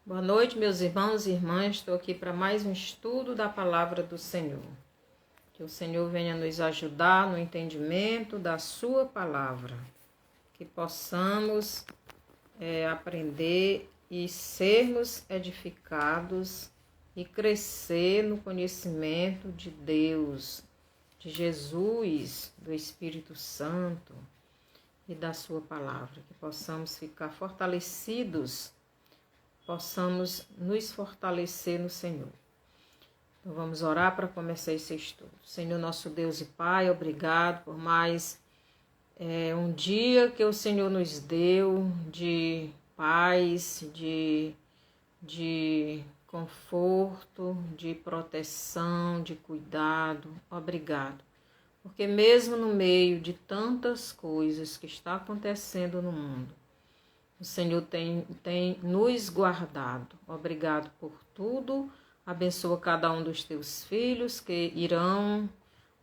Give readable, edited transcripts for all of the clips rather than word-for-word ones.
Boa noite, meus irmãos e irmãs. Estou aqui para mais um estudo da palavra do Senhor. Que o Senhor venha nos ajudar no entendimento da sua palavra. Que possamos aprender e sermos edificados e crescer no conhecimento de Deus, de Jesus, do Espírito Santo e da sua palavra. Que possamos ficar fortalecidos, possamos nos fortalecer no Senhor. Então vamos orar para começar esse estudo. Senhor nosso Deus e Pai, obrigado por mais um dia que o Senhor nos deu de paz, de conforto, de proteção, de cuidado. Obrigado. Porque mesmo no meio de tantas coisas que está acontecendo no mundo, o Senhor tem nos guardado. Obrigado por tudo. Abençoa cada um dos teus filhos que irão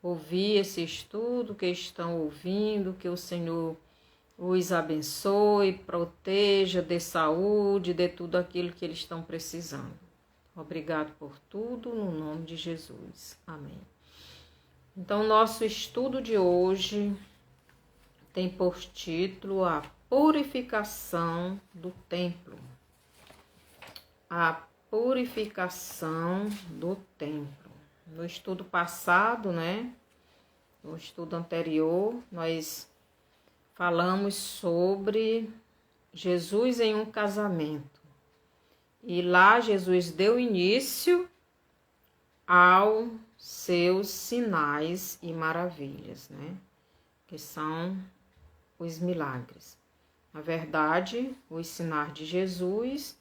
ouvir esse estudo, que estão ouvindo, que o Senhor os abençoe, proteja, dê saúde, dê tudo aquilo que eles estão precisando. Obrigado por tudo, no nome de Jesus. Amém. Então, nosso estudo de hoje tem por título a purificação do templo. A purificação do templo. No estudo passado, no estudo anterior, nós falamos sobre Jesus em um casamento. E lá Jesus deu início aos seus sinais e maravilhas, que são os milagres. Na verdade, os sinais de Jesus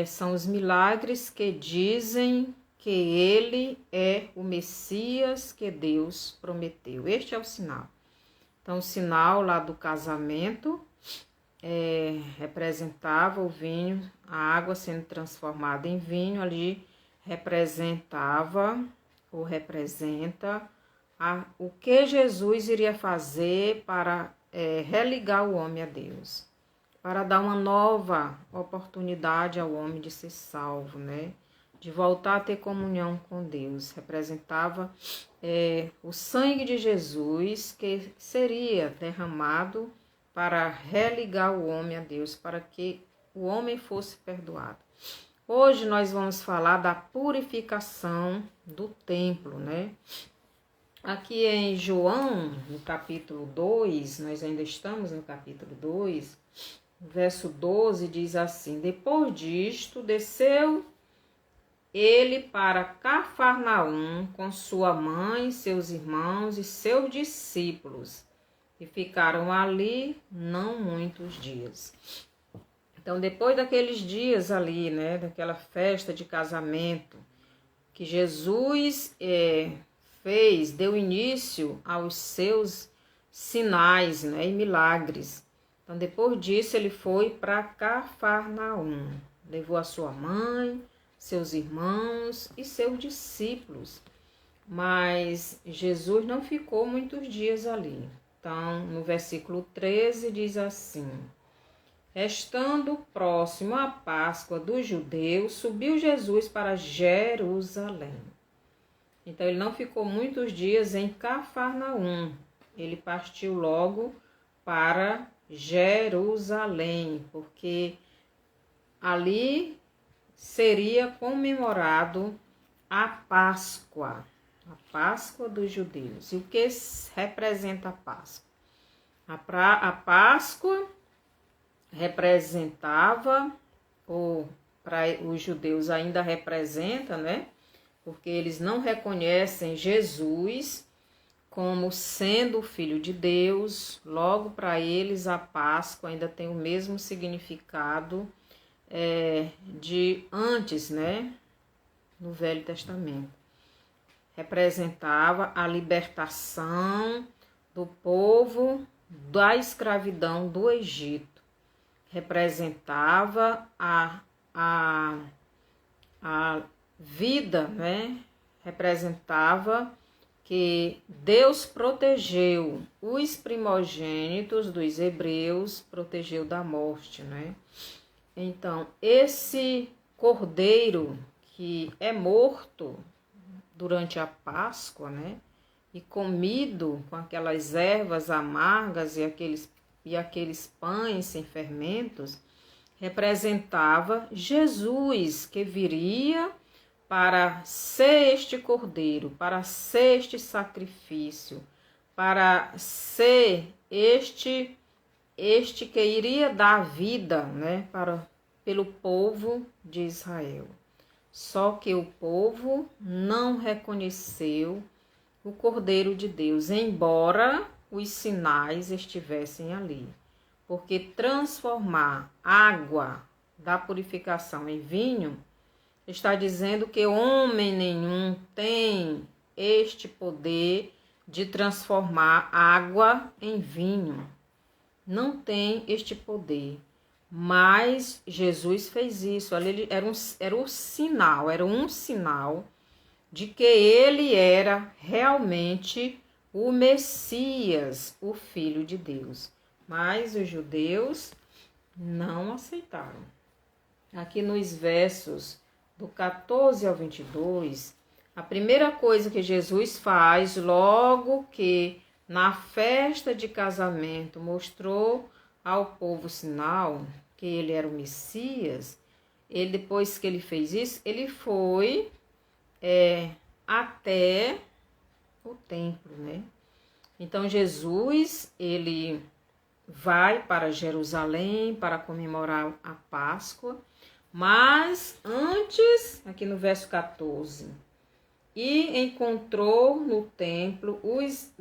são os milagres que dizem que ele é o Messias que Deus prometeu. Este é o sinal. Então, o sinal lá do casamento representava o vinho, a água sendo transformada em vinho, ali representava ou representa o que Jesus iria fazer para religar o homem a Deus, para dar uma nova oportunidade ao homem de ser salvo, de voltar a ter comunhão com Deus. Representava o sangue de Jesus que seria derramado para religar o homem a Deus, para que o homem fosse perdoado. Hoje nós vamos falar da purificação do templo, Aqui em João, no capítulo 2, nós ainda estamos no capítulo 2, verso 12 diz assim: depois disto, desceu ele para Cafarnaum com sua mãe, seus irmãos e seus discípulos, e ficaram ali não muitos dias. Então, depois daqueles dias ali, daquela festa de casamento, que Jesus deu início aos seus sinais e milagres. Então, depois disso, ele foi para Cafarnaum. Levou a sua mãe, seus irmãos e seus discípulos. Mas Jesus não ficou muitos dias ali. Então, no versículo 13 diz assim: estando próximo à Páscoa dos judeus, subiu Jesus para Jerusalém. Então, ele não ficou muitos dias em Cafarnaum. Ele partiu logo para Jerusalém, porque ali seria comemorado a Páscoa dos judeus. E o que representa a Páscoa? A Páscoa representava, ou para os judeus ainda representa, porque eles não reconhecem Jesus como sendo o Filho de Deus. Logo, para eles, a Páscoa ainda tem o mesmo significado de antes, no Velho Testamento. Representava a libertação do povo da escravidão do Egito. Representava a vida, Representava que Deus protegeu os primogênitos dos hebreus, protegeu da morte, Então, esse cordeiro que é morto durante a Páscoa, né? E comido com aquelas ervas amargas e aqueles pães sem fermentos, representava Jesus, que viria para ser este cordeiro, para ser este sacrifício, para ser este que iria dar vida, né, pelo povo de Israel. Só que o povo não reconheceu o Cordeiro de Deus, embora os sinais estivessem ali. Porque transformar água da purificação em vinho está dizendo que homem nenhum tem este poder de transformar água em vinho. Não tem este poder. Mas Jesus fez isso. Era um sinal de que ele era realmente o Messias, o Filho de Deus. Mas os judeus não aceitaram. Aqui nos versos do 14 ao 22, a primeira coisa que Jesus faz, logo que na festa de casamento mostrou ao povo o sinal que ele era o Messias, depois que ele fez isso, ele foi até o templo, né? Então Jesus, ele vai para Jerusalém para comemorar a Páscoa, mas antes, aqui no verso 14, e encontrou no templo os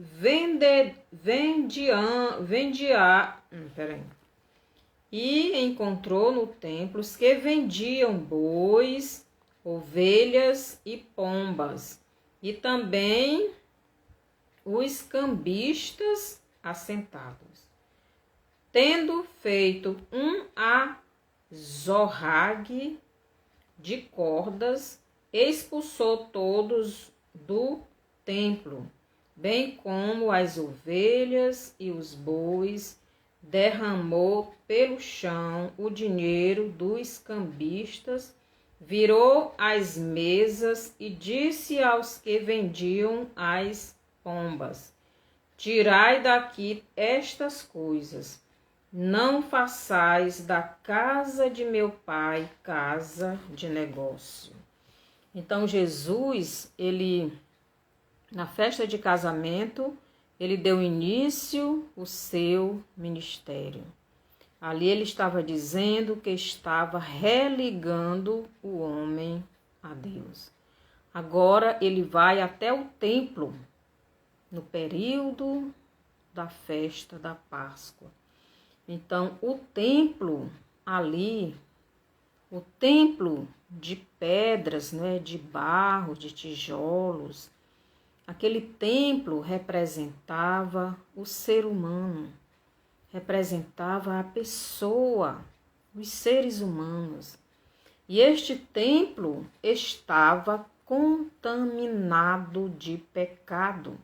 E encontrou no templo os que vendiam bois, ovelhas e pombas, e também os cambistas assentados. Tendo feito um azorrague de cordas, expulsou todos do templo, bem como as ovelhas e os bois, derramou pelo chão o dinheiro dos cambistas, virou as mesas e disse aos que vendiam as pombas: tirai daqui estas coisas, não façais da casa de meu pai casa de negócio. Então Jesus, na festa de casamento, ele deu início ao seu ministério. Ali ele estava dizendo que estava religando o homem a Deus. Agora ele vai até o templo, no período da festa da Páscoa. Então, o templo ali, o templo de pedras, né, de barro, de tijolos, aquele templo representava o ser humano, representava a pessoa, os seres humanos. E este templo estava contaminado de pecado.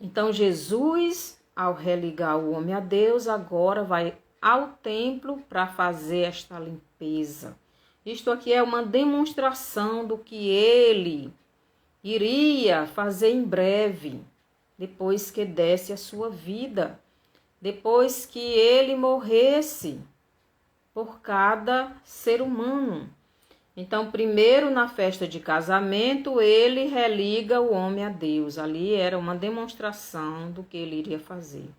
Então Jesus, ao religar o homem a Deus, agora vai ao templo para fazer esta limpeza. Isto aqui é uma demonstração do que ele iria fazer em breve, depois que desse a sua vida, depois que ele morresse por cada ser humano. Então, primeiro na festa de casamento, ele religa o homem a Deus. Ali era uma demonstração do que ele iria fazer.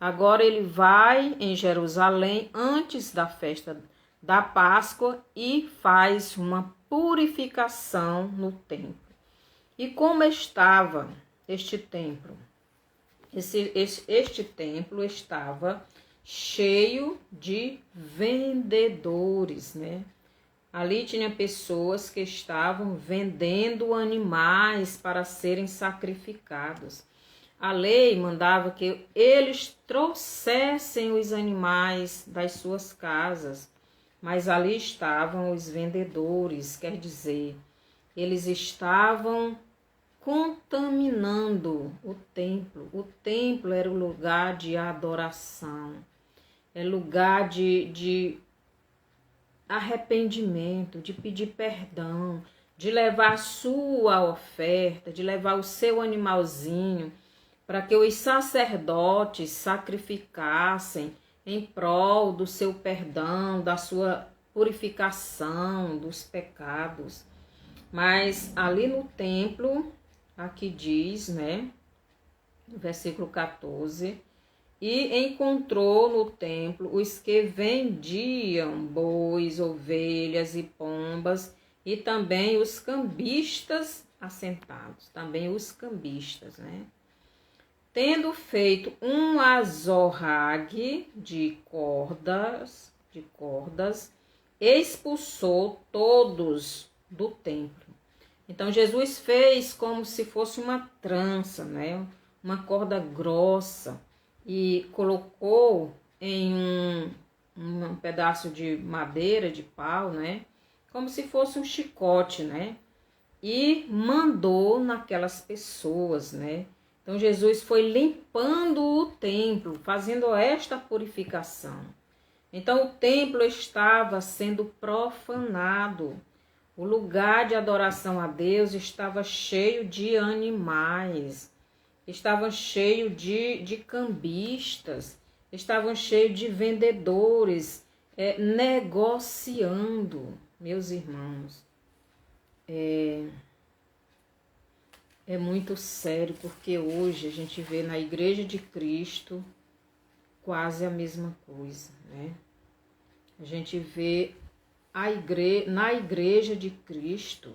Agora ele vai em Jerusalém antes da festa da Páscoa e faz uma purificação no templo. E como estava este templo? Este templo estava cheio de vendedores, né? Ali tinha pessoas que estavam vendendo animais para serem sacrificados. A lei mandava que eles trouxessem os animais das suas casas, mas ali estavam os vendedores, quer dizer, eles estavam contaminando o templo. O templo era o lugar de adoração, é lugar de arrependimento, de pedir perdão, de levar a sua oferta, de levar o seu animalzinho, para que os sacerdotes sacrificassem em prol do seu perdão, da sua purificação dos pecados. Mas ali no templo, aqui diz, né, no versículo 14, e encontrou no templo os que vendiam bois, ovelhas e pombas, e também os cambistas assentados, também os cambistas, né? Tendo feito um azorrague de cordas, expulsou todos do templo. Então Jesus fez como se fosse uma trança, né? Uma corda grossa, e colocou em um pedaço de madeira, de pau, né? Como se fosse um chicote, né? E mandou naquelas pessoas, né? Então Jesus foi limpando o templo, fazendo esta purificação. Então o templo estava sendo profanado. O lugar de adoração a Deus estava cheio de animais, estava cheio de cambistas, estavam cheios de vendedores, negociando, meus irmãos. É muito sério, porque hoje a gente vê na Igreja de Cristo quase a mesma coisa, né? A gente vê na Igreja de Cristo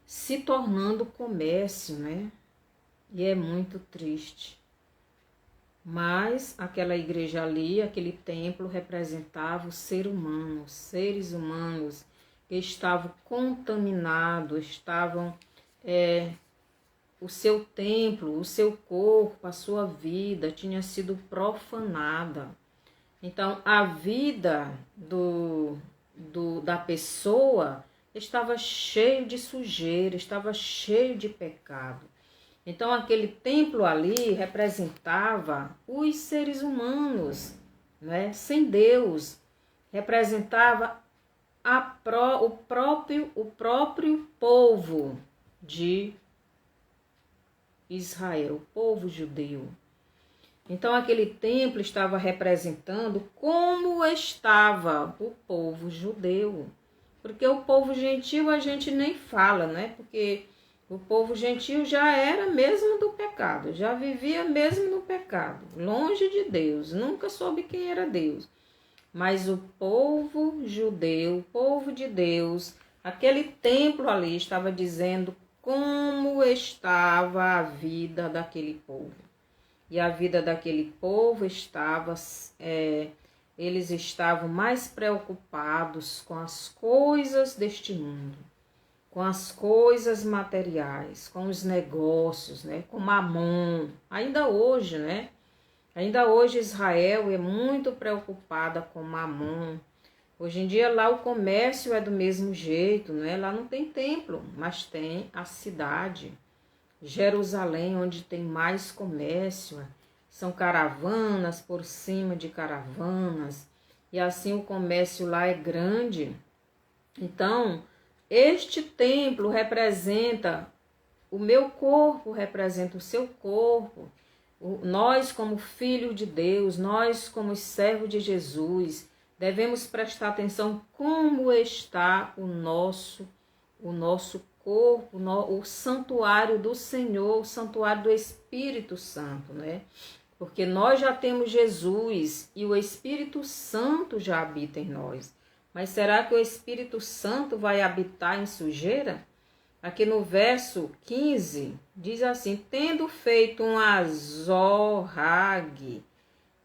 se tornando comércio, né? E é muito triste. Mas aquela igreja ali, aquele templo, representava o ser humano, os seres humanos que estavam contaminados, estavam... o seu templo, o seu corpo, a sua vida tinha sido profanada. Então, a vida da pessoa estava cheio de sujeira, estava cheio de pecado. Então, aquele templo ali representava os seres humanos, né? Sem Deus. Representava o próprio povo de Israel, o povo judeu. Então, aquele templo estava representando como estava o povo judeu. Porque o povo gentil a gente nem fala, né? Porque o povo gentil já era mesmo do pecado, já vivia mesmo no pecado, longe de Deus, nunca soube quem era Deus. Mas o povo judeu, o povo de Deus, aquele templo ali estava dizendo como estava a vida daquele povo. E a vida daquele povo estava, eles estavam mais preocupados com as coisas deste mundo, com as coisas materiais, com os negócios, né? Com Mamon. Ainda hoje, né? Ainda hoje Israel é muito preocupada com Mamon. Hoje em dia lá o comércio é do mesmo jeito, né? Lá não tem templo, mas tem a cidade. Jerusalém, onde tem mais comércio, são caravanas por cima de caravanas, e assim o comércio lá é grande. Então, este templo representa o meu corpo, representa o seu corpo. Nós, como filhos de Deus, nós, como servos de Jesus, devemos prestar atenção como está o nosso corpo, o santuário do Senhor, o santuário do Espírito Santo, né? Porque nós já temos Jesus e o Espírito Santo já habita em nós. Mas será que o Espírito Santo vai habitar em sujeira? Aqui no verso 15, diz assim: tendo feito um azorrague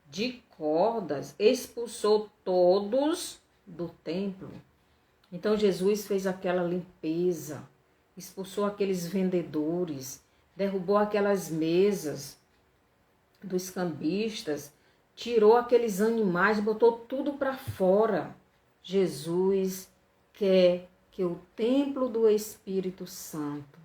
de cordas, expulsou todos do templo. Então Jesus fez aquela limpeza, expulsou aqueles vendedores, derrubou aquelas mesas dos cambistas, tirou aqueles animais, botou tudo para fora. Jesus quer que o templo do Espírito Santo,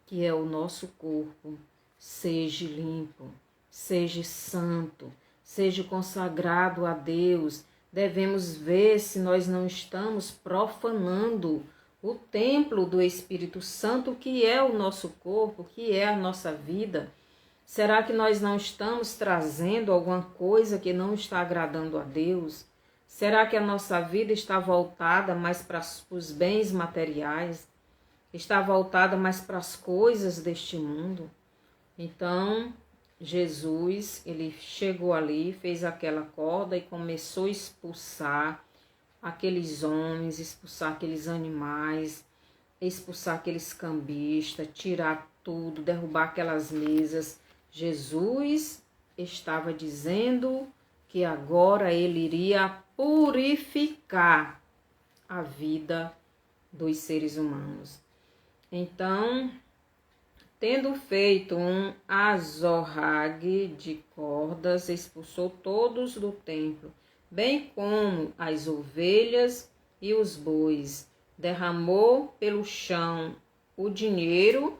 que é o nosso corpo, seja limpo, seja santo, seja consagrado a Deus. devemos ver se nós não estamos profanando o templo do Espírito Santo, que é o nosso corpo, que é a nossa vida. Será que nós não estamos trazendo alguma coisa que não está agradando a Deus? Será que a nossa vida está voltada mais para os bens materiais? Está voltada mais para as coisas deste mundo? Então, Jesus, ele chegou ali, fez aquela corda e começou a expulsar aqueles homens, expulsar aqueles animais, expulsar aqueles cambistas, tirar tudo, derrubar aquelas mesas. Jesus estava dizendo que agora ele iria purificar a vida dos seres humanos. Então, tendo feito um azorrague de cordas, expulsou todos do templo, bem como as ovelhas e os bois. Derramou pelo chão o dinheiro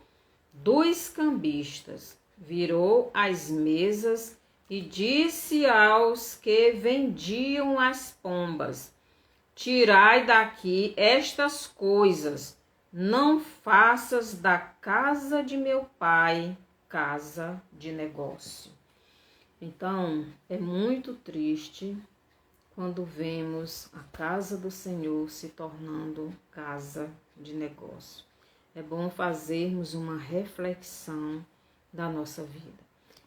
dos cambistas, virou as mesas e disse aos que vendiam as pombas: tirai daqui estas coisas, não faças da casa de meu pai casa de negócio. Então, é muito triste quando vemos a casa do Senhor se tornando casa de negócio. É bom fazermos uma reflexão da nossa vida.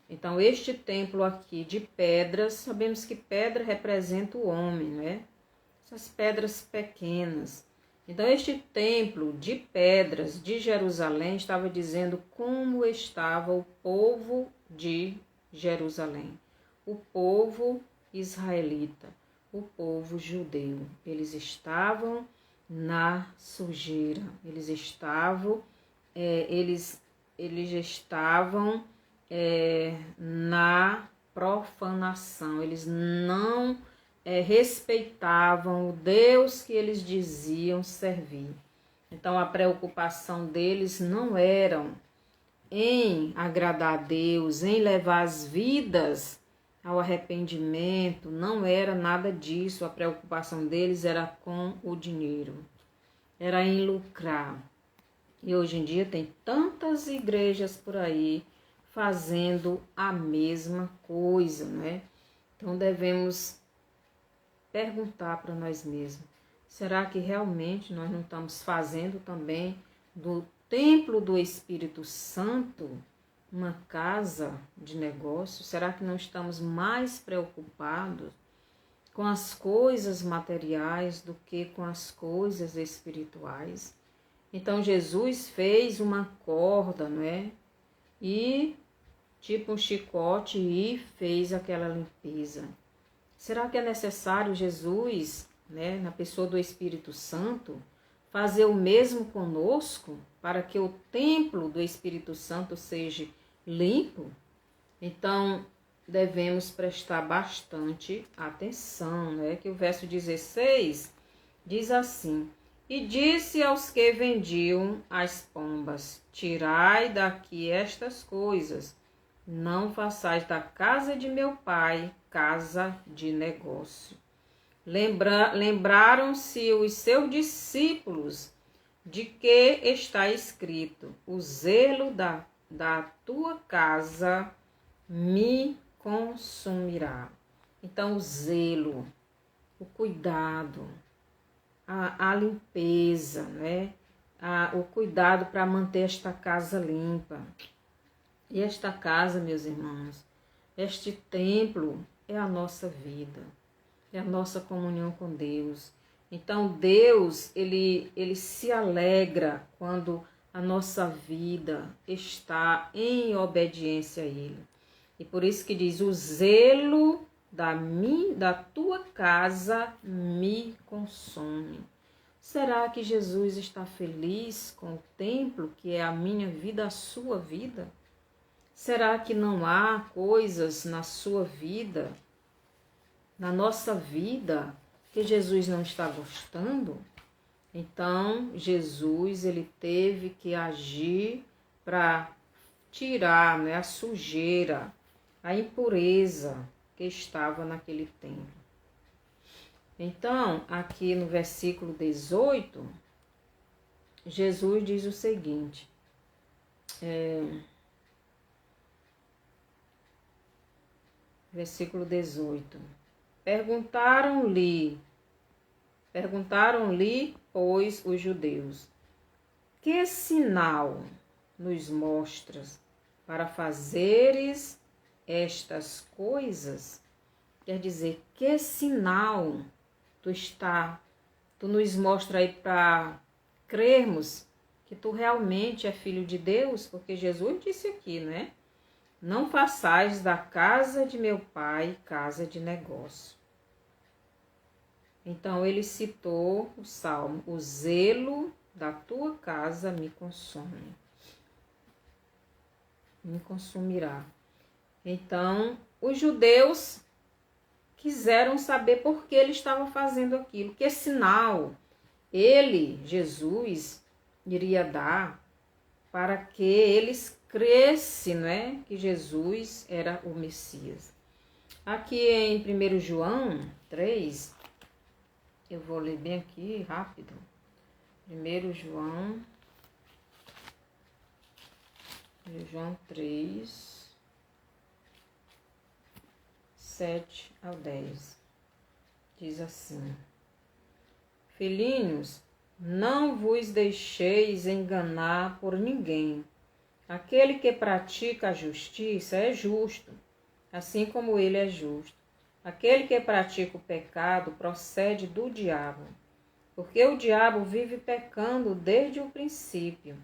Então, este templo aqui de pedras, sabemos que pedra representa o homem, né? Essas pedras pequenas. Então, este templo de pedras de Jerusalém estava dizendo como estava o povo de Jerusalém, o povo israelita, o povo judeu. Eles estavam na sujeira, eles estavam na profanação, eles não respeitavam o Deus que eles diziam servir. Então a preocupação deles não era em agradar a Deus, em levar as vidas ao arrependimento, não era nada disso. A preocupação deles era com o dinheiro, era em lucrar. E hoje em dia tem tantas igrejas por aí fazendo a mesma coisa, né? Então devemos perguntar para nós mesmos: será que realmente nós não estamos fazendo também do templo do Espírito Santo uma casa de negócio? Será que não estamos mais preocupados com as coisas materiais do que com as coisas espirituais? Então Jesus fez uma corda, não é? E tipo um chicote, e fez aquela limpeza. Será que é necessário Jesus, né, na pessoa do Espírito Santo, fazer o mesmo conosco para que o templo do Espírito Santo seja limpo? Então, devemos prestar bastante atenção, né? Que o verso 16 diz assim: e disse aos que vendiam as pombas: tirai daqui estas coisas, não façais da casa de meu pai casa de negócio. Lembraram-se os seus discípulos de que está escrito: o zelo da tua casa me consumirá. Então, o zelo, o cuidado, a limpeza, né? O cuidado para manter esta casa limpa. E esta casa, meus irmãos, este templo é a nossa vida, é a nossa comunhão com Deus. Então Deus, ele se alegra quando a nossa vida está em obediência a Ele. E por isso que diz: o zelo da tua casa me consome. Será que Jesus está feliz com o templo que é a minha vida, a sua vida? Será que não há coisas na sua vida, na nossa vida, que Jesus não está gostando? Então, Jesus, ele teve que agir para tirar, né, a sujeira, a impureza que estava naquele templo. Então, aqui no versículo 18, Jesus diz o seguinte, versículo 18, Perguntaram-lhe, pois, os judeus, que sinal nos mostras para fazeres estas coisas? Quer dizer, que sinal tu nos mostra aí para crermos que tu realmente é filho de Deus? Porque Jesus disse aqui, né? Não façais da casa de meu pai casa de negócio. Então ele citou o salmo, o zelo da tua casa me consome, me consumirá. Então os judeus quiseram saber por que ele estava fazendo aquilo, que sinal ele, Jesus, iria dar para que eles crescessem, né, que Jesus era o Messias. Aqui em 1 João 3, eu vou ler bem aqui, rápido. 1 João 3, 7 ao 10. Diz assim: Filhinhos, não vos deixeis enganar por ninguém. Aquele que pratica a justiça é justo, assim como ele é justo. Aquele que pratica o pecado procede do diabo, porque o diabo vive pecando desde o princípio.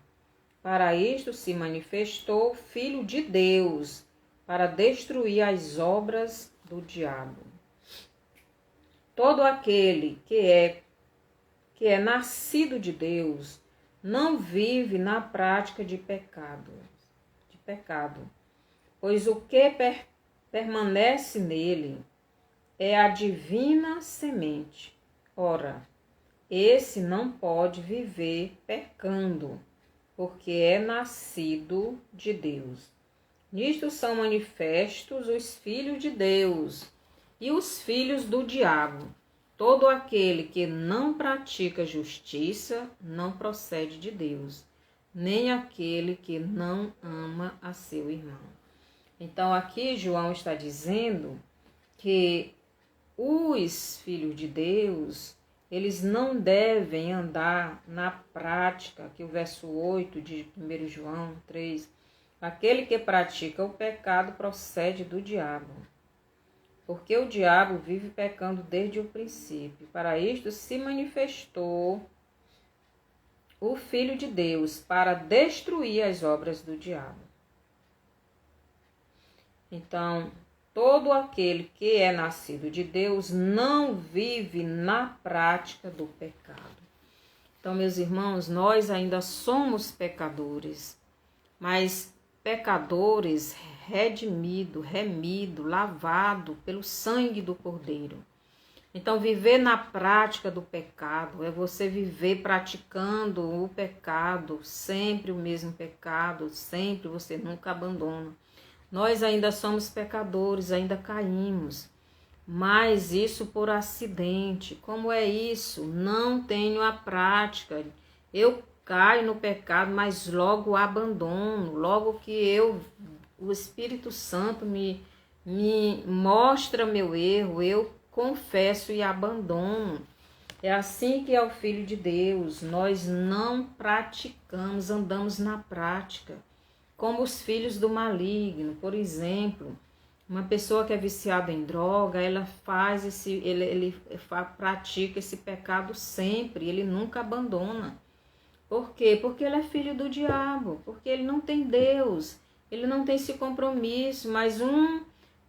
Para isto se manifestou o Filho de Deus, para destruir as obras do diabo. Todo aquele que é nascido de Deus não vive na prática de pecado, pois o que permanece nele é a divina semente. Ora, esse não pode viver pecando, porque é nascido de Deus. Nisto são manifestos os filhos de Deus e os filhos do diabo. Todo aquele que não pratica justiça não procede de Deus, nem aquele que não ama a seu irmão. Então aqui João está dizendo que os filhos de Deus, eles não devem andar na prática, que o verso 8 de 1 João 3, aquele que pratica o pecado procede do diabo, porque o diabo vive pecando desde o princípio. Para isto se manifestou o Filho de Deus, para destruir as obras do diabo. Então, todo aquele que é nascido de Deus não vive na prática do pecado. Então, meus irmãos, nós ainda somos pecadores, mas pecadores remido, lavado pelo sangue do Cordeiro. Então, viver na prática do pecado é você viver praticando o pecado, sempre o mesmo pecado, sempre, você nunca abandona. Nós ainda somos pecadores, ainda caímos, mas isso por acidente. Como é isso? Não tenho a prática. Eu caio no pecado, mas logo abandono. Logo que o Espírito Santo me mostra meu erro, eu confesso e abandono. É assim que é o Filho de Deus. Nós não praticamos, andamos na prática. Como os filhos do maligno, por exemplo, uma pessoa que é viciada em droga, ela pratica esse pecado sempre, ele nunca abandona. Por quê? Porque ele é filho do diabo, porque ele não tem Deus, ele não tem esse compromisso. Mas uma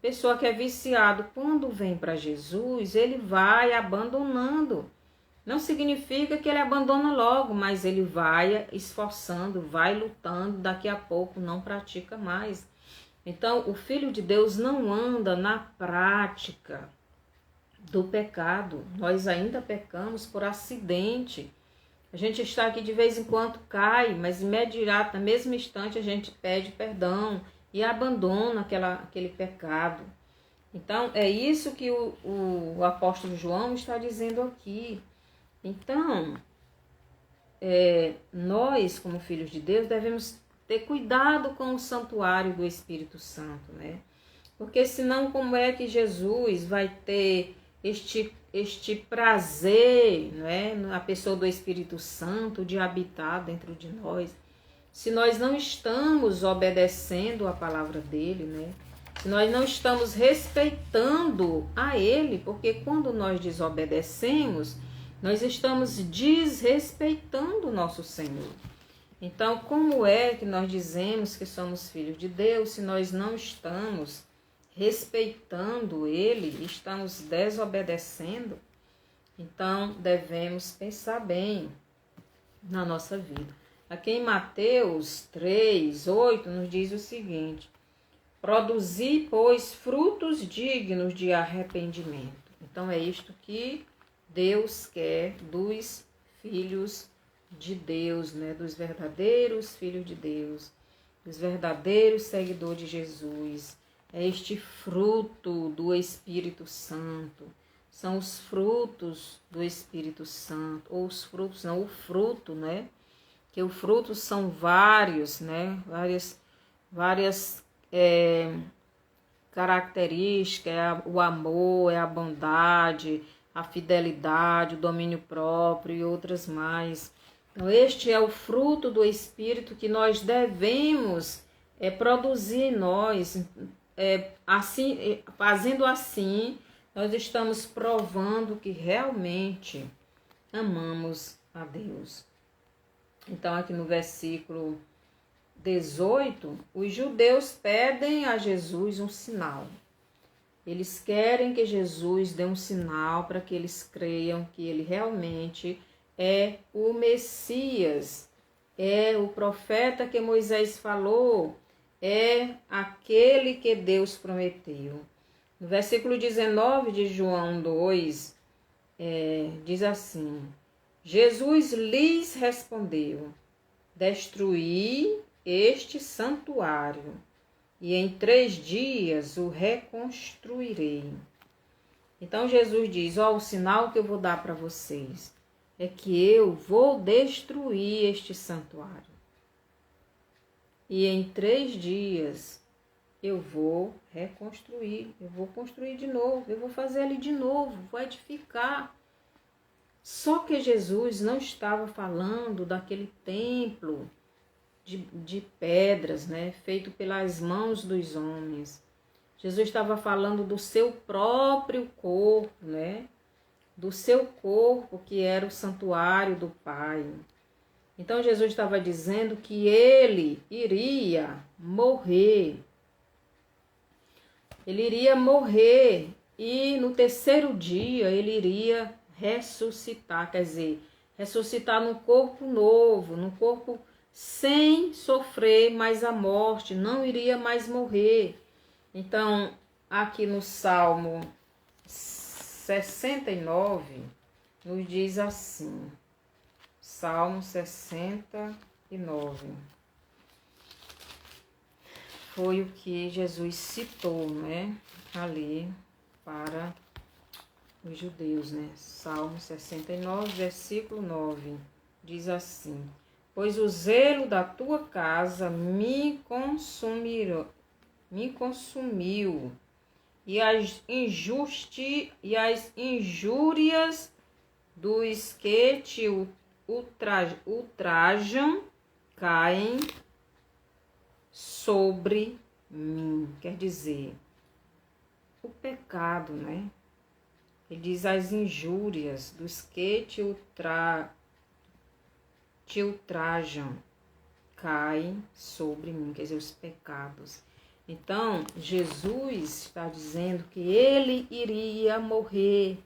pessoa que é viciado, quando vem para Jesus, ele vai abandonando. Não significa que ele abandona logo, mas ele vai esforçando, vai lutando, daqui a pouco não pratica mais. Então, o Filho de Deus não anda na prática do pecado. Nós ainda pecamos por acidente. A gente está aqui de vez em quando cai, mas imediato, no mesmo instante, a gente pede perdão e abandona aquele pecado. Então, é isso que o apóstolo João está dizendo aqui. Então, nós, como filhos de Deus, devemos ter cuidado com o santuário do Espírito Santo, né? Porque senão, como é que Jesus vai ter este prazer, né, na pessoa do Espírito Santo de habitar dentro de nós, se nós não estamos obedecendo a palavra dele, né? Se nós não estamos respeitando a ele, porque quando nós desobedecemos, nós estamos desrespeitando o nosso Senhor. Então, como é que nós dizemos que somos filhos de Deus se nós não estamos respeitando ele, estamos desobedecendo? Então, devemos pensar bem na nossa vida. Aqui em Mateus 3:8 nos diz o seguinte: produzi, pois, frutos dignos de arrependimento. Então, é isto que Deus quer dos filhos de Deus, né? Dos verdadeiros filhos de Deus, dos verdadeiros seguidores de Jesus. É este fruto do Espírito Santo. São os frutos do Espírito Santo, ou os frutos, não, o fruto, né? Que os frutos são vários, né? Várias características, o amor, a bondade, a fidelidade, o domínio próprio e outras mais. Então, este é o fruto do Espírito que nós devemos produzir em nós. Assim, fazendo assim, nós estamos provando que realmente amamos a Deus. Então, aqui no versículo 18, os judeus pedem a Jesus um sinal. Eles querem que Jesus dê um sinal para que eles creiam que ele realmente é o Messias, é o profeta que Moisés falou, é aquele que Deus prometeu. No versículo 19 de João 2, diz assim: Jesus lhes respondeu: destruí este santuário, e em 3 dias o reconstruirei. Então Jesus diz: o sinal que eu vou dar para vocês é que eu vou destruir este santuário. E em 3 dias eu vou reconstruir, eu vou construir de novo, eu vou fazer ele de novo, vou edificar. Só que Jesus não estava falando daquele templo de pedras, né, feito pelas mãos dos homens. Jesus estava falando do seu próprio corpo, né, do seu corpo que era o santuário do Pai. Então Jesus estava dizendo que ele iria morrer. Ele iria morrer e no 3º dia ele iria ressuscitar, quer dizer, ressuscitar num corpo novo, num corpo sem sofrer mais a morte, não iria mais morrer. Então, aqui no Salmo 69, nos diz assim, Salmo 69, foi o que Jesus citou, né, ali para os judeus, né? Salmo 69, versículo 9, diz assim: pois o zelo da tua casa me consumiu, e as injúrias dos que te ultrajam caem sobre mim. Quer dizer, o pecado, né? Ele diz: as injúrias dos que te ultrajam caem sobre mim, quer dizer, os pecados. Então, Jesus está dizendo que ele iria morrer.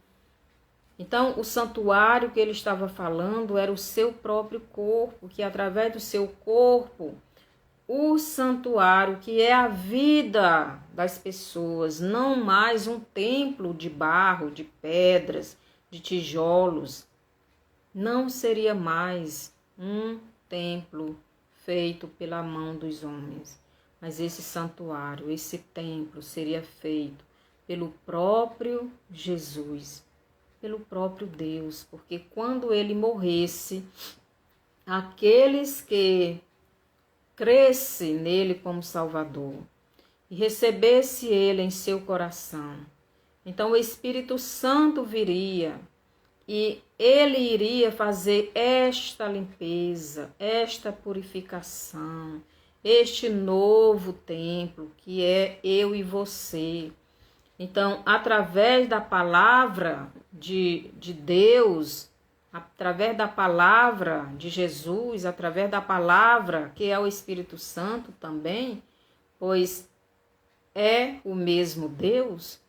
Então, o santuário que ele estava falando era o seu próprio corpo, que através do seu corpo, o santuário, que é a vida das pessoas, não mais um templo de barro, de pedras, de tijolos, não seria mais um templo feito pela mão dos homens, mas esse santuário, esse templo seria feito pelo próprio Jesus, pelo próprio Deus, porque quando ele morresse, aqueles que crescem nele como Salvador e recebesse ele em seu coração, então o Espírito Santo viria e ele iria fazer esta limpeza, esta purificação, este novo templo que é eu e você. Então, através da palavra de Deus, através da palavra de Jesus, através da palavra que é o Espírito Santo também, pois é o mesmo Deus,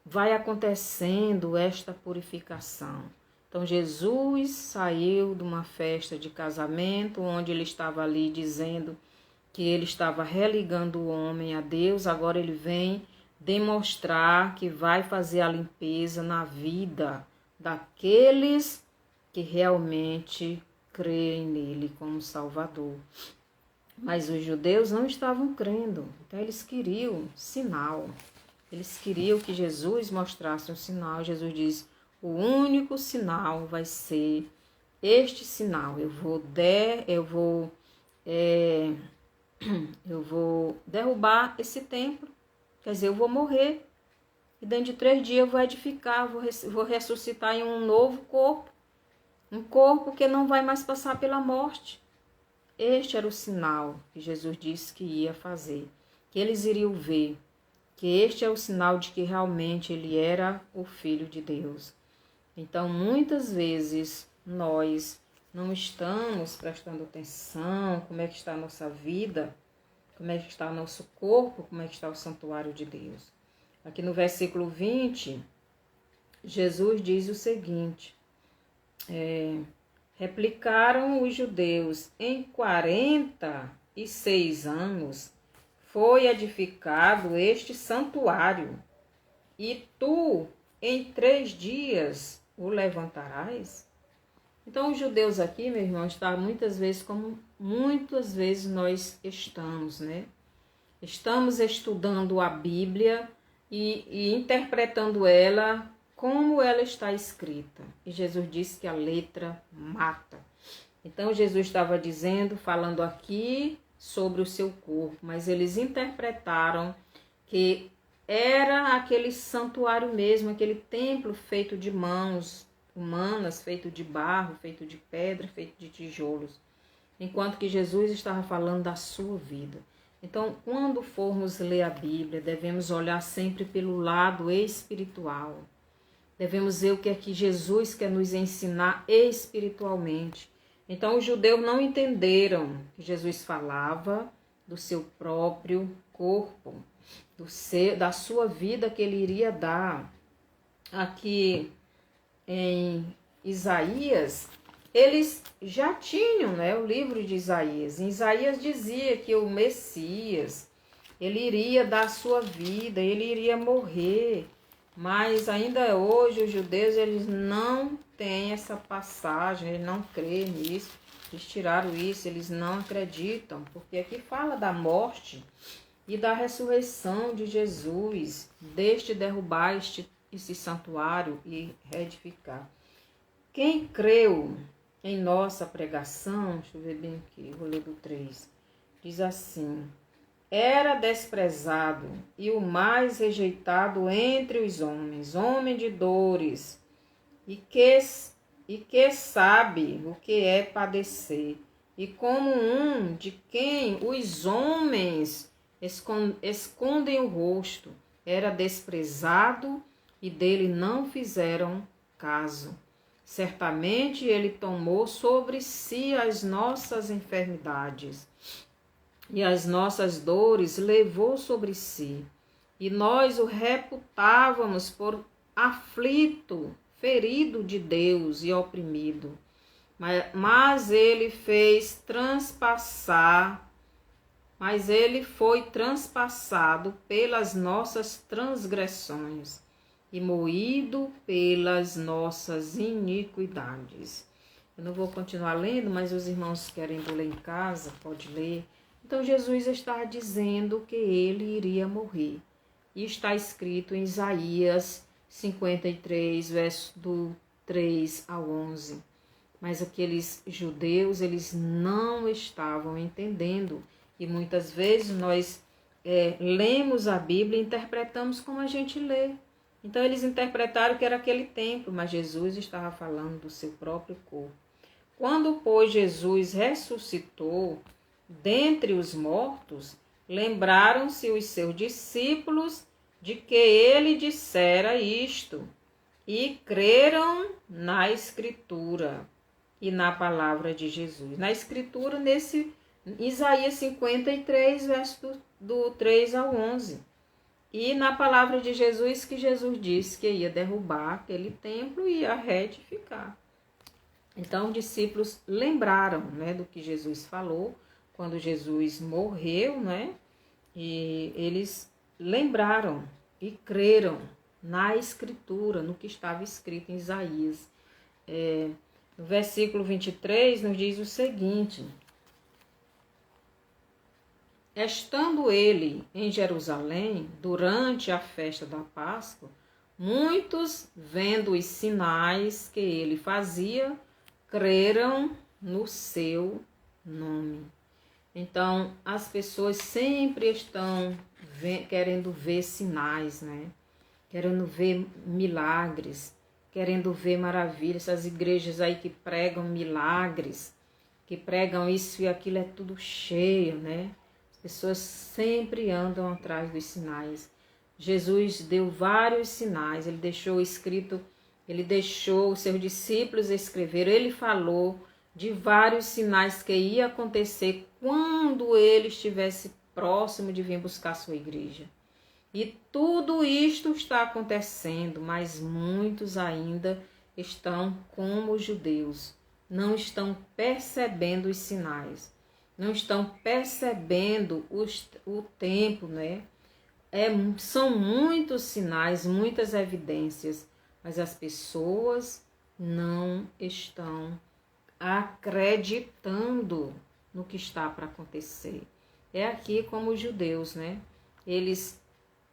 vai acontecendo esta purificação. Então, Jesus saiu de uma festa de casamento, onde ele estava ali dizendo que ele estava religando o homem a Deus, agora ele vem demonstrar que vai fazer a limpeza na vida daqueles que realmente creem nele como Salvador. Mas os judeus não estavam crendo, então eles queriam sinal. Eles queriam que Jesus mostrasse um sinal. Jesus diz: o único sinal vai ser este sinal. Eu vou derrubar esse templo. Quer dizer, eu vou morrer. E dentro de 3 dias eu vou edificar, vou ressuscitar em um novo corpo. Um corpo que não vai mais passar pela morte. Este era o sinal que Jesus disse que ia fazer. Que eles iriam ver. Que este é o sinal de que realmente ele era o Filho de Deus. Então, muitas vezes, nós não estamos prestando atenção como é que está a nossa vida, como é que está o nosso corpo, como é que está o santuário de Deus. Aqui no versículo 20, Jesus diz o seguinte, replicaram os judeus, em 46 anos foi edificado este santuário, e tu em 3 dias o levantarás? Então, os judeus aqui, meu irmão, estão muitas vezes como muitas vezes nós estamos, né? Estamos estudando a Bíblia e interpretando ela como ela está escrita. E Jesus disse que a letra mata. Então, Jesus estava dizendo, falando aqui sobre o seu corpo, mas eles interpretaram que era aquele santuário mesmo, aquele templo feito de mãos humanas, feito de barro, feito de pedra, feito de tijolos, enquanto que Jesus estava falando da sua vida. Então, quando formos ler a Bíblia, devemos olhar sempre pelo lado espiritual. Devemos ver o que é que Jesus quer nos ensinar espiritualmente. Então, os judeus não entenderam que Jesus falava do seu próprio corpo, da sua vida que ele iria dar. Aqui em Isaías, eles já tinham, né, o livro de Isaías. Em Isaías dizia que o Messias, ele iria dar a sua vida, ele iria morrer. Mas ainda hoje os judeus, eles não têm essa passagem, eles não creem nisso. Eles tiraram isso, eles não acreditam, porque aqui fala da morte e da ressurreição de Jesus, deste derrubar esse santuário e reedificar. Quem creu em nossa pregação, deixa eu ver bem aqui, vou ler do 3, diz assim: era desprezado e o mais rejeitado entre os homens, homem de dores, e que sabe o que é padecer, e como um de quem os homens escondem o rosto, era desprezado e dele não fizeram caso. Certamente ele tomou sobre si as nossas enfermidades e as nossas dores levou sobre si. E nós o reputávamos por aflito, ferido de Deus e oprimido. Mas ele foi transpassado pelas nossas transgressões e moído pelas nossas iniquidades. Eu não vou continuar lendo, mas os irmãos querem ler em casa, pode ler. Então Jesus está dizendo que ele iria morrer E está escrito em Isaías 53, verso do 3 ao 11. Mas aqueles judeus, eles não estavam entendendo. E muitas vezes nós lemos a Bíblia e interpretamos como a gente lê. Então eles interpretaram que era aquele templo, mas Jesus estava falando do seu próprio corpo. Quando, pois, Jesus ressuscitou dentre os mortos, lembraram-se os seus discípulos de que ele dissera isto, e creram na Escritura e na palavra de Jesus. Na Escritura, nesse Isaías 53, verso do 3 ao 11. E na palavra de Jesus, que Jesus disse que ia derrubar aquele templo e ia retificar. Então, os discípulos lembraram, né, do que Jesus falou, quando Jesus morreu, né, e eles lembraram e creram na Escritura, no que estava escrito em Isaías. No versículo 23, nos diz o seguinte: estando ele em Jerusalém, durante a festa da Páscoa, muitos, vendo os sinais que ele fazia, creram no seu nome. Então, as pessoas sempre estão querendo ver sinais, né? Querendo ver milagres, querendo ver maravilhas. Essas igrejas aí que pregam milagres, que pregam isso e aquilo, é tudo cheio, né? As pessoas sempre andam atrás dos sinais. Jesus deu vários sinais, ele deixou escrito, ele deixou os seus discípulos escrever, ele falou de vários sinais que ia acontecer quando ele estivesse próximo de vir buscar sua igreja. E tudo isto está acontecendo, mas muitos ainda estão como os judeus, não estão percebendo os sinais, não estão percebendo o tempo, né? São muitos sinais, muitas evidências, mas as pessoas não estão acreditando no que está para acontecer. É aqui como os judeus, né?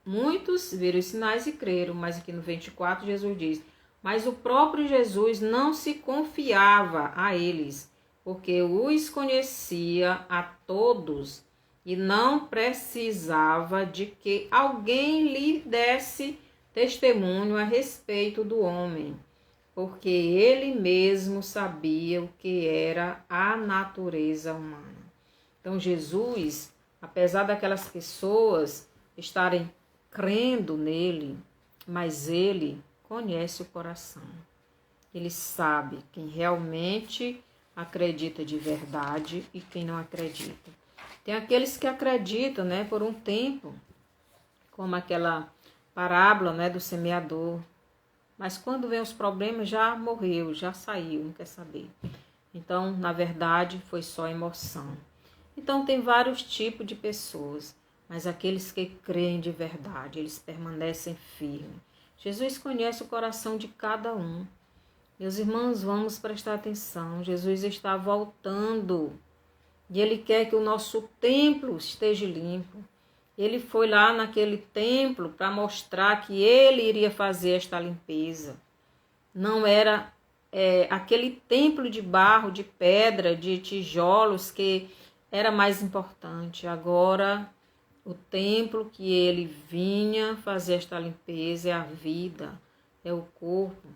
Muitos viram os sinais e creram, mas aqui no 24 Jesus diz: mas o próprio Jesus não se confiava a eles, porque os conhecia a todos e não precisava de que alguém lhe desse testemunho a respeito do homem, porque ele mesmo sabia o que era a natureza humana. Então Jesus, apesar daquelas pessoas estarem crendo nele, mas ele conhece o coração. Ele sabe quem realmente acredita de verdade e quem não acredita. Tem aqueles que acreditam, né, por um tempo, como aquela parábola, né, do semeador. Mas quando vem os problemas, já morreu, já saiu, não quer saber. Então, na verdade, foi só emoção. Então, tem vários tipos de pessoas, mas aqueles que creem de verdade, eles permanecem firmes. Jesus conhece o coração de cada um. Meus irmãos, vamos prestar atenção. Jesus está voltando e ele quer que o nosso templo esteja limpo. Ele foi lá naquele templo para mostrar que ele iria fazer esta limpeza. Não era aquele templo de barro, de pedra, de tijolos que era mais importante. Agora, o templo que ele vinha fazer esta limpeza é a vida, é o corpo,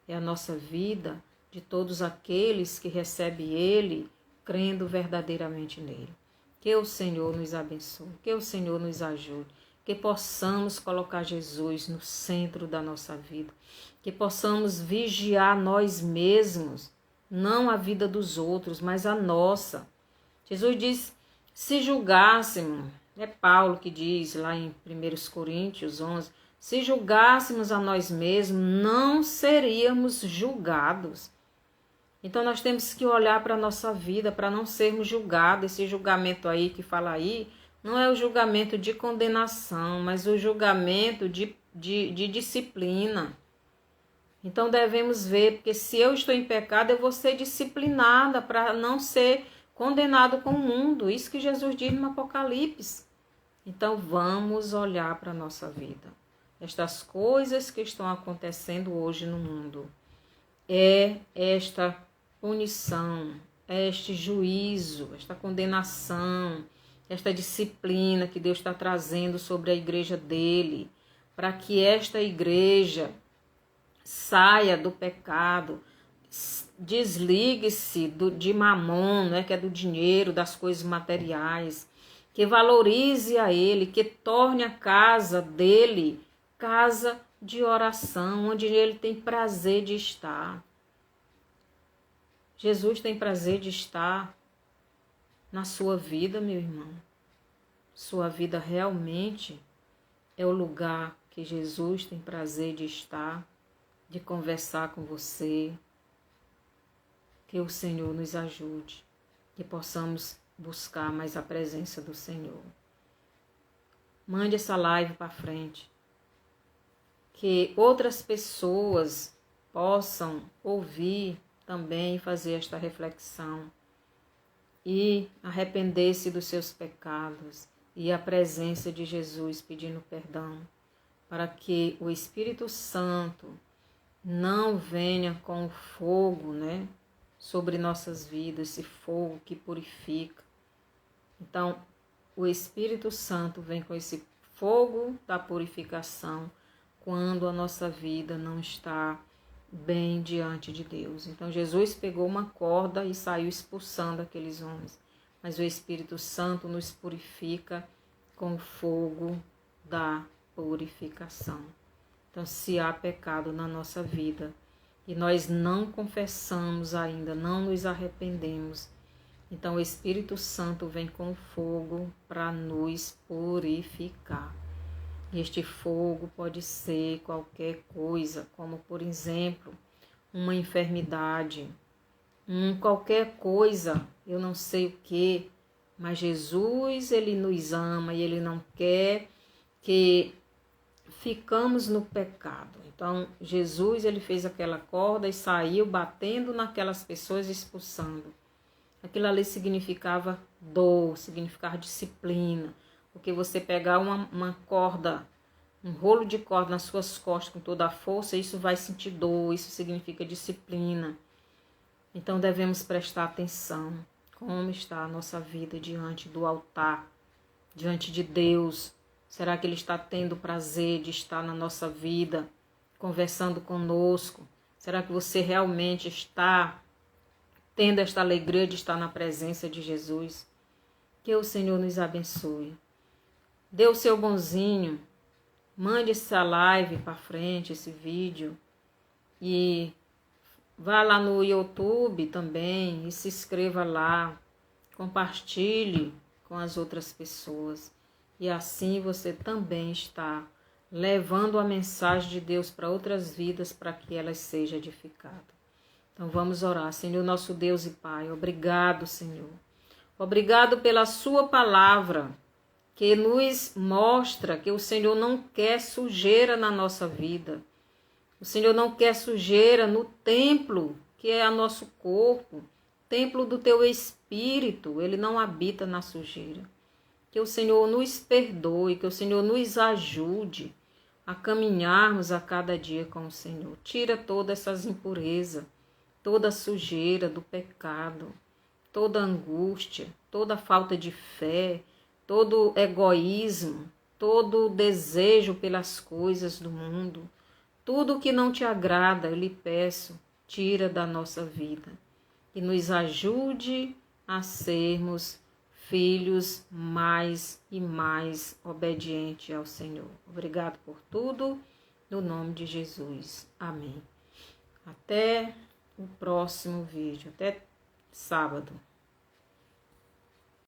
é a nossa vida de todos aqueles que recebem ele, crendo verdadeiramente nele. Que o Senhor nos abençoe, que o Senhor nos ajude, que possamos colocar Jesus no centro da nossa vida, que possamos vigiar nós mesmos, não a vida dos outros, mas a nossa. Jesus diz, se julgássemos, é Paulo que diz lá em 1 Coríntios 11, se julgássemos a nós mesmos, não seríamos julgados. Então nós temos que olhar para a nossa vida para não sermos julgados. Esse julgamento aí que fala aí, não é o julgamento de condenação, mas o julgamento de disciplina. Então devemos ver, porque se eu estou em pecado, eu vou ser disciplinada para não ser condenado com o mundo. Isso que Jesus diz no Apocalipse. Então vamos olhar para a nossa vida. Estas coisas que estão acontecendo hoje no mundo é esta punição, é este juízo, esta condenação, esta disciplina que Deus está trazendo sobre a igreja dele, para que esta igreja saia do pecado, desligue-se de mamon, né, que é do dinheiro, das coisas materiais, que valorize a ele, que torne a casa dele casa de oração, onde ele tem prazer de estar. Jesus tem prazer de estar na sua vida, meu irmão. Sua vida realmente é o lugar que Jesus tem prazer de estar, de conversar com você. Que o Senhor nos ajude, que possamos buscar mais a presença do Senhor. Mande essa live para frente, que outras pessoas possam ouvir também e fazer esta reflexão e arrepender-se dos seus pecados e a presença de Jesus pedindo perdão, para que o Espírito Santo não venha com o fogo, né, sobre nossas vidas, esse fogo que purifica. Então, o Espírito Santo vem com esse fogo da purificação quando a nossa vida não está bem diante de Deus. Então, Jesus pegou uma corda e saiu expulsando aqueles homens. Mas o Espírito Santo nos purifica com o fogo da purificação. Então, se há pecado na nossa vida e nós não confessamos ainda, não nos arrependemos, então o Espírito Santo vem com fogo para nos purificar. E este fogo pode ser qualquer coisa, como por exemplo, uma enfermidade, qualquer coisa, eu não sei o que, mas Jesus, ele nos ama e ele não quer que ficamos no pecado. Então, Jesus, ele fez aquela corda e saiu batendo naquelas pessoas, expulsando. Aquilo ali significava dor, significava disciplina. Porque você pegar uma corda, um rolo de corda nas suas costas com toda a força, isso vai sentir dor, isso significa disciplina. Então, devemos prestar atenção como está a nossa vida diante do altar, diante de Deus. Será que Ele está tendo prazer de estar na nossa vida, conversando conosco? Será que você realmente está tendo esta alegria de estar na presença de Jesus? Que o Senhor nos abençoe. Dê o seu bonzinho, mande essa live para frente, esse vídeo, e vá lá no YouTube também e se inscreva lá, compartilhe com as outras pessoas. E assim você também está levando a mensagem de Deus para outras vidas, para que elas sejam edificadas. Então vamos orar. Senhor, nosso Deus e Pai, obrigado, Senhor. Obrigado pela sua palavra, que nos mostra que o Senhor não quer sujeira na nossa vida. O Senhor não quer sujeira no templo, que é o nosso corpo, templo do teu Espírito. Ele não habita na sujeira. Que o Senhor nos perdoe, que o Senhor nos ajude a caminharmos a cada dia com o Senhor. Tira todas essas impurezas, toda a sujeira do pecado, toda angústia, toda falta de fé, todo egoísmo, todo desejo pelas coisas do mundo. Tudo que não te agrada, eu lhe peço, tira da nossa vida. E nos ajude a sermos filhos mais e mais obedientes ao Senhor. Obrigado por tudo, no nome de Jesus. Amém. Até o próximo vídeo, até sábado.